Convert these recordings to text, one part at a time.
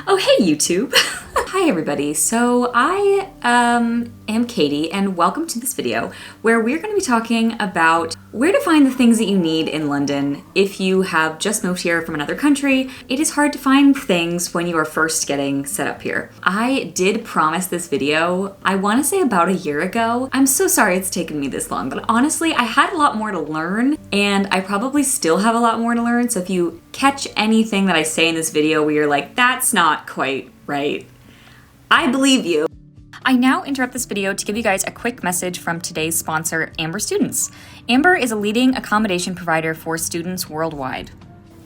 Oh, hey, YouTube. Hi, everybody. So I am Katie, and welcome to this video where we're going to be talking about where to find the things that you need in London. If you have just moved here from another country, it is hard to find things when you are first getting set up here. I did promise this video, I want to say about a year ago. I'm so sorry it's taken me this long, but honestly, I had a lot more to learn, and I probably still have a lot more to learn. So if you catch anything that I say in this video where you're like, that's not quite right, I believe you. I now interrupt this video to give you guys a quick message from today's sponsor, Amber Students. Amber is a leading accommodation provider for students worldwide.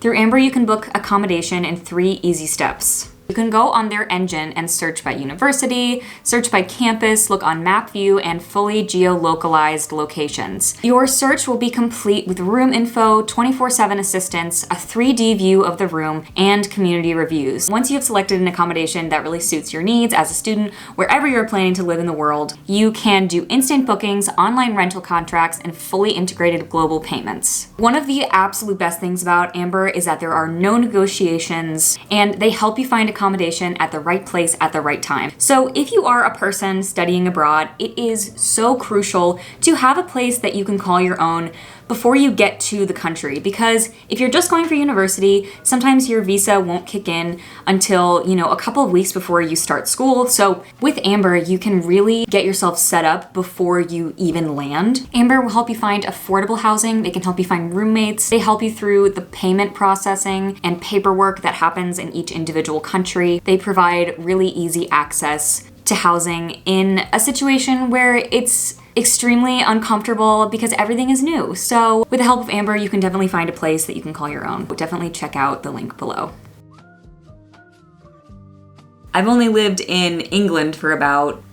Through Amber, you can book accommodation in 3 easy steps. You can go on their engine and search by university, search by campus, look on map view, and fully geo-localized locations. Your search will be complete with room info, 24/7 assistance, a 3D view of the room, and community reviews. Once you have selected an accommodation that really suits your needs as a student, wherever you're planning to live in the world, you can do instant bookings, online rental contracts, and fully integrated global payments. One of the absolute best things about Amber is that there are no negotiations, and they help you find accommodation at the right place at the right time. So if you are a person studying abroad, it is so crucial to have a place that you can call your own before you get to the country, because if you're just going for university, sometimes your visa won't kick in until, a couple of weeks before you start school. So with Amber, you can really get yourself set up before you even land. Amber will help you find affordable housing. They can help you find roommates. They help you through the payment processing and paperwork that happens in each individual country. They provide really easy access to housing in a situation where it's extremely uncomfortable because everything is new. So with the help of Amber, you can definitely find a place that you can call your own. Definitely check out the link below. I've only lived in England for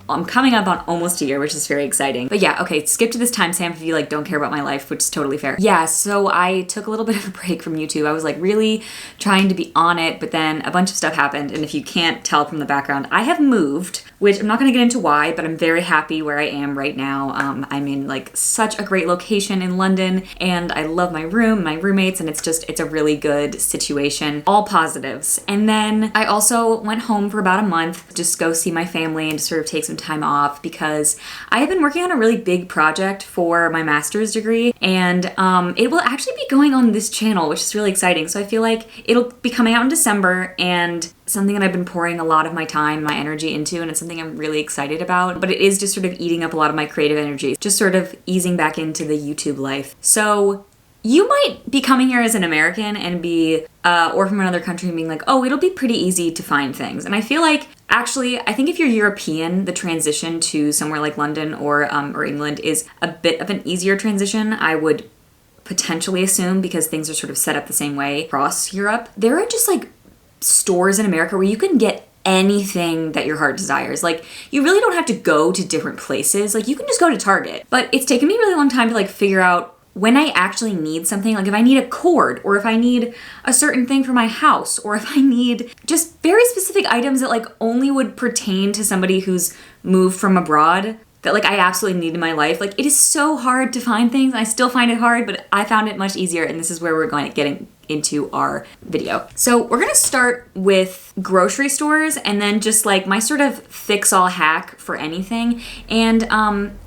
I'm coming up on almost a year, which is very exciting. But yeah, okay, skip to this timestamp if you don't care about my life, which is totally fair. Yeah, so I took a little bit of a break from YouTube. I was really trying to be on it, but then a bunch of stuff happened. And if you can't tell from the background, I have moved, which I'm not gonna get into why, but I'm very happy where I am right now. I'm in such a great location in London, and I love my room, my roommates, and it's a really good situation. All positives. And then I also went home for about a month, just go see my family and just sort of take some time off, because I have been working on a really big project for my master's degree, and it will actually be going on this channel, which is really exciting. So I feel like it'll be coming out in December, and something that I've been pouring a lot of my time, my energy into, and it's something I'm really excited about, but it is just sort of eating up a lot of my creative energy, just sort of easing back into the YouTube life. So you might be coming here as an American and be, or from another country and being like, oh, it'll be pretty easy to find things. And I feel like, actually, I think if you're European, the transition to somewhere like London or England is a bit of an easier transition, I would potentially assume, because things are sort of set up the same way across Europe. There are just stores in America where you can get anything that your heart desires. You really don't have to go to different places. You can just go to Target. But it's taken me a really long time to figure out when I actually need something, if I need a cord, or if I need a certain thing for my house, or if I need just very specific items that only would pertain to somebody who's moved from abroad, that I absolutely need in my life. It is so hard to find things. I still find it hard, but I found it much easier, and this is where we're getting into our video. So we're gonna start with grocery stores, and then just my sort of fix-all hack for anything. And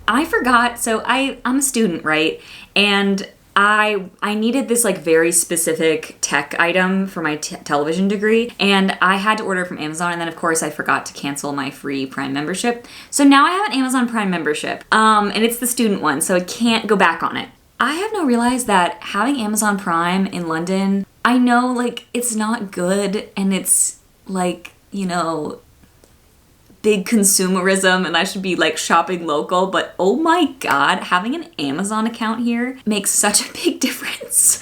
I forgot, so I'm a student, right? And I needed this very specific tech item for my television degree, and I had to order it from Amazon, and then of course I forgot to cancel my free Prime membership. So now I have an Amazon Prime membership, and it's the student one, so I can't go back on it. I have now realized that having Amazon Prime in London, I know it's not good, and it's big consumerism, and I should be shopping local, but oh my god, having an Amazon account here makes such a big difference.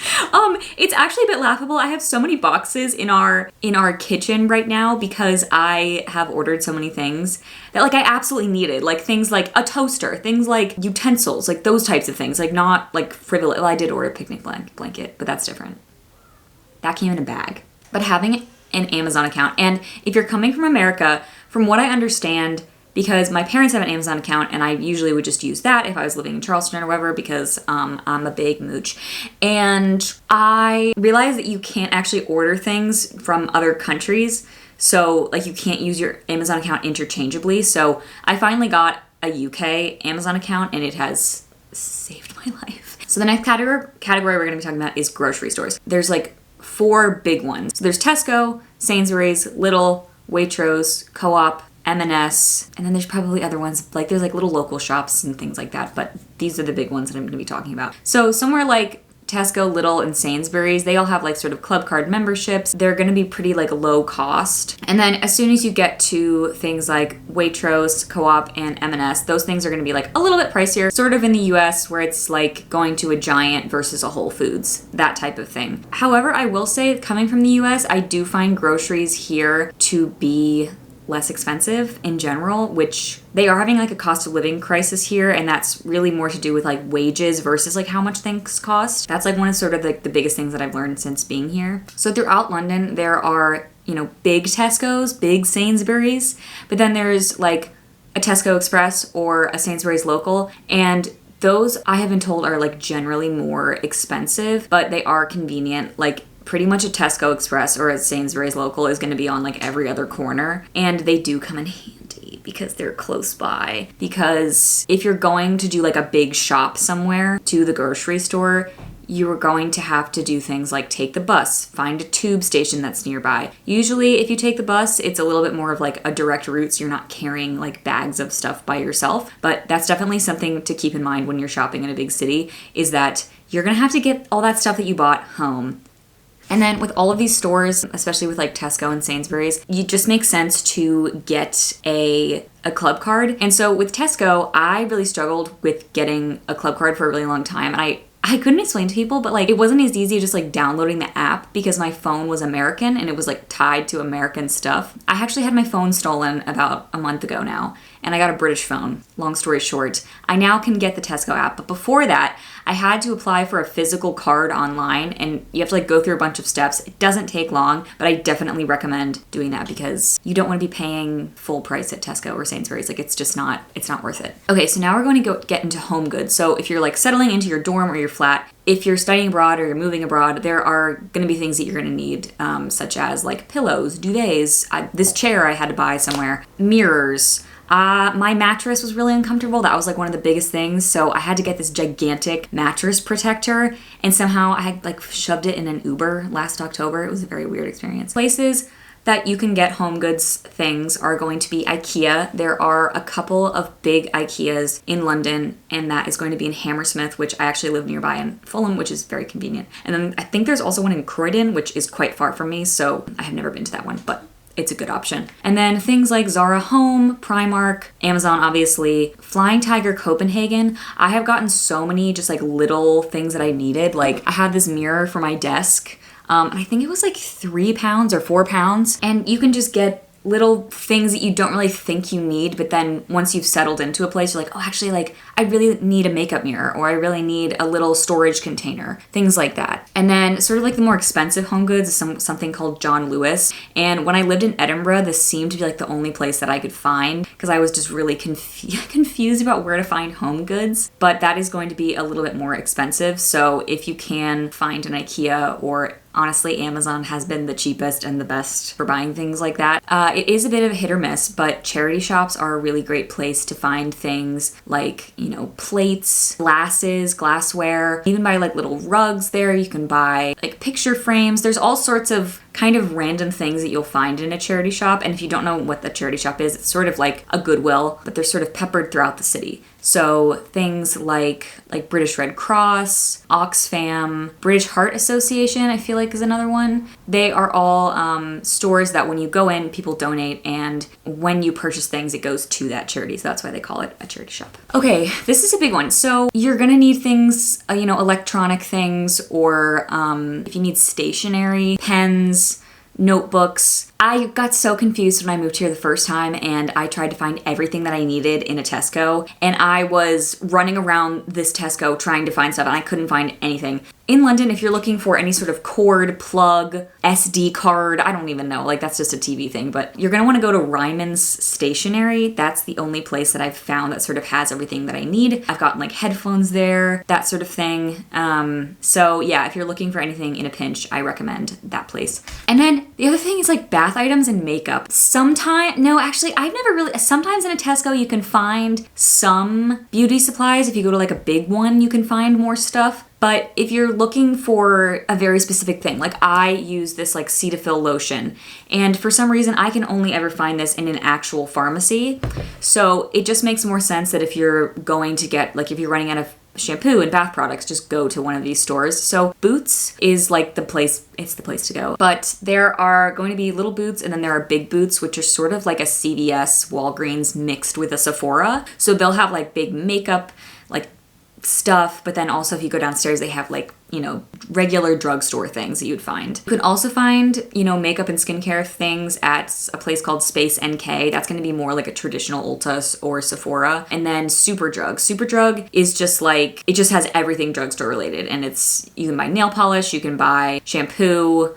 It's actually a bit laughable. I have so many boxes in our kitchen right now because I have ordered so many things that I absolutely needed, things like a toaster, things like utensils, those types of things, not frivolous. Well, I did order a picnic blanket, but that's different. That came in a bag. But having an Amazon account, and if you're coming from America, from what I understand, because my parents have an Amazon account, and I usually would just use that if I was living in Charleston or wherever, because I'm a big mooch. And I realized that you can't actually order things from other countries. So like you can't use your Amazon account interchangeably. So I finally got a UK Amazon account and it has saved my life. So the next category we're gonna be talking about is grocery stores. There's like 4 big ones. So there's Tesco, Sainsbury's, Lidl, Waitrose, Co-op, M&S, and then there's probably other ones, like there's like little local shops and things like that, but these are the big ones that I'm gonna be talking about. So somewhere like Tesco, Lidl, and Sainsbury's, they all have like sort of club card memberships. They're gonna be pretty like low cost. And then as soon as you get to things like Waitrose, Co-op, and M&S, those things are gonna be like a little bit pricier, sort of in the US where it's like going to a Giant versus a Whole Foods, that type of thing. However, I will say coming from the US, I do find groceries here to be less expensive in general, which they are having like a cost of living crisis here, and that's really more to do with like wages versus like how much things cost. That's like one of sort of like the biggest things that I've learned since being here. So throughout London, there are, you know, big Tesco's, big Sainsbury's, but then there's like a Tesco Express or a Sainsbury's local, and those I have been told are like generally more expensive, but they are convenient. Like pretty much a Tesco Express or a Sainsbury's local is going to be on like every other corner, and they do come in handy because they're close by. Because if you're going to do like a big shop somewhere to the grocery store, you are going to have to do things like take the bus, find a tube station that's nearby. Usually if you take the bus, it's a little bit more of like a direct route, so you're not carrying like bags of stuff by yourself. But that's definitely something to keep in mind when you're shopping in a big city, is that you're going to have to get all that stuff that you bought home. And then with all of these stores, especially with like Tesco and Sainsbury's, it just makes sense to get a club card. And so with Tesco, I really struggled with getting a club card for a really long time. And I couldn't explain to people, but like it wasn't as easy just like downloading the app because my phone was American and it was like tied to American stuff. I actually had my phone stolen about a month ago now, and I got a British phone. Long story short, I now can get the Tesco app, but before that, I had to apply for a physical card online, and you have to like go through a bunch of steps. It doesn't take long, but I definitely recommend doing that because you don't want to be paying full price at Tesco or Sainsbury's. Like it's not worth it. Okay, so now we're going to get into home goods. So if you're like settling into your dorm or your flat, if you're studying abroad or you're moving abroad, there are going to be things that you're going to need, such as like pillows, duvets. This chair I had to buy somewhere, mirrors. My mattress was really uncomfortable. That was like one of the biggest things. So I had to get this gigantic mattress protector, and somehow I had like shoved it in an Uber last October. It was a very weird experience. Places that you can get home goods things are going to be IKEA. There are a couple of big IKEAs in London, and that is going to be in Hammersmith, which I actually live nearby, in Fulham, which is very convenient. And then I think there's also one in Croydon, which is quite far from me, so I have never been to that one, but it's a good option. And then things like Zara Home, Primark, Amazon, obviously, Flying Tiger Copenhagen. I have gotten so many just like little things that I needed. Like I had this mirror for my desk, and I think it was like £3 or £4. And you can just get little things that you don't really think you need, but then once you've settled into a place, you're like, oh, actually, like, I really need a makeup mirror, or I really need a little storage container, things like that. And then sort of like the more expensive home goods is something called John Lewis. And when I lived in Edinburgh, this seemed to be like the only place that I could find, because I was just really confused about where to find home goods. But that is going to be a little bit more expensive. So if you can find an IKEA, or honestly, Amazon has been the cheapest and the best for buying things like that. It is a bit of a hit or miss, but charity shops are a really great place to find things like, you know, plates, glasses, glassware. You can buy like little rugs there. You can buy like picture frames. There's all sorts of kind of random things that you'll find in a charity shop. And if you don't know what the charity shop is, it's sort of like a Goodwill, but they're sort of peppered throughout the city. So things like British Red Cross, Oxfam, British Heart Association, I feel like is another one. They are all stores that when you go in, people donate, and when you purchase things, it goes to that charity. So that's why they call it a charity shop. Okay, this is a big one. So you're gonna need things, electronic things, or if you need stationery, pens, notebooks. I got so confused when I moved here the first time, and I tried to find everything that I needed in a Tesco, and I was running around this Tesco trying to find stuff, and I couldn't find anything. In London, if you're looking for any sort of cord, plug, SD card, I don't even know, like that's just a TV thing, but you're gonna wanna go to Ryman's Stationery. That's the only place that I've found that sort of has everything that I need. I've gotten like headphones there, that sort of thing. So yeah, if you're looking for anything in a pinch, I recommend that place. And then the other thing is like bath items and makeup. Sometimes in a Tesco you can find some beauty supplies. If you go to like a big one, you can find more stuff. But if you're looking for a very specific thing, like I use this like Cetaphil lotion, and for some reason I can only ever find this in an actual pharmacy. So it just makes more sense that if you're going to get, like if you're running out of shampoo and bath products, just go to one of these stores. So Boots is like it's the place to go. But there are going to be little Boots and then there are big Boots, which are sort of like a CVS, Walgreens mixed with a Sephora. So they'll have like big makeup, like stuff, but then also if you go downstairs they have like, you know, regular drugstore things that you'd find. You can also find, you know, makeup and skincare things at a place called Space NK. That's going to be more like a traditional Ulta or Sephora. And then Superdrug is just like, it just has everything drugstore related, and you can buy nail polish, you can buy shampoo,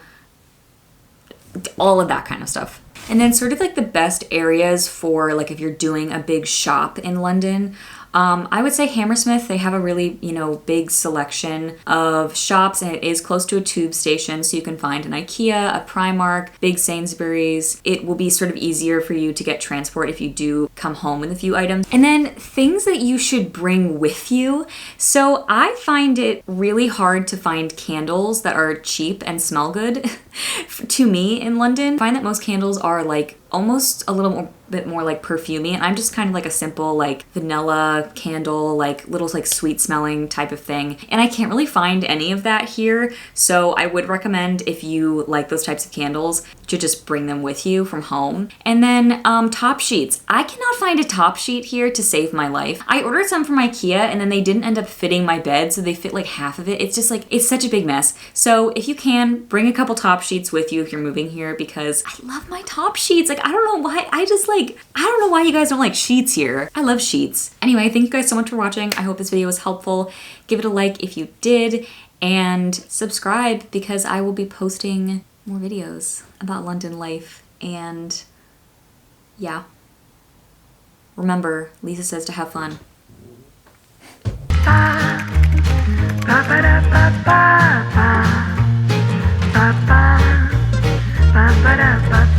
all of that kind of stuff. And then sort of like the best areas for like if you're doing a big shop in London, I would say Hammersmith. They have a really, you know, big selection of shops, and it is close to a tube station, so you can find an IKEA, a Primark, big Sainsbury's. It will be sort of easier for you to get transport if you do come home with a few items. And then things that you should bring with you. So I find it really hard to find candles that are cheap and smell good to me in London. I find that most candles are like almost a little bit more like perfumey, and I'm just kind of like a simple like vanilla candle, like little like sweet smelling type of thing, and I can't really find any of that here. So I would recommend, if you like those types of candles, to just bring them with you from home. And then top sheets. I cannot find a top sheet here to save my life. I ordered some from IKEA and then they didn't end up fitting my bed, so they fit like half of it. It's just like, it's such a big mess. So if you can, bring a couple top sheets with you if you're moving here, because I love my top sheets. Like, I don't know why, I don't know why you guys don't like sheets here. I love sheets. Anyway, thank you guys so much for watching. I hope this video was helpful. Give it a like if you did, and subscribe because I will be posting more videos about London life. And yeah, remember, Lisa says to have fun. Ba ba da ba ba ba ba ba ba ba ba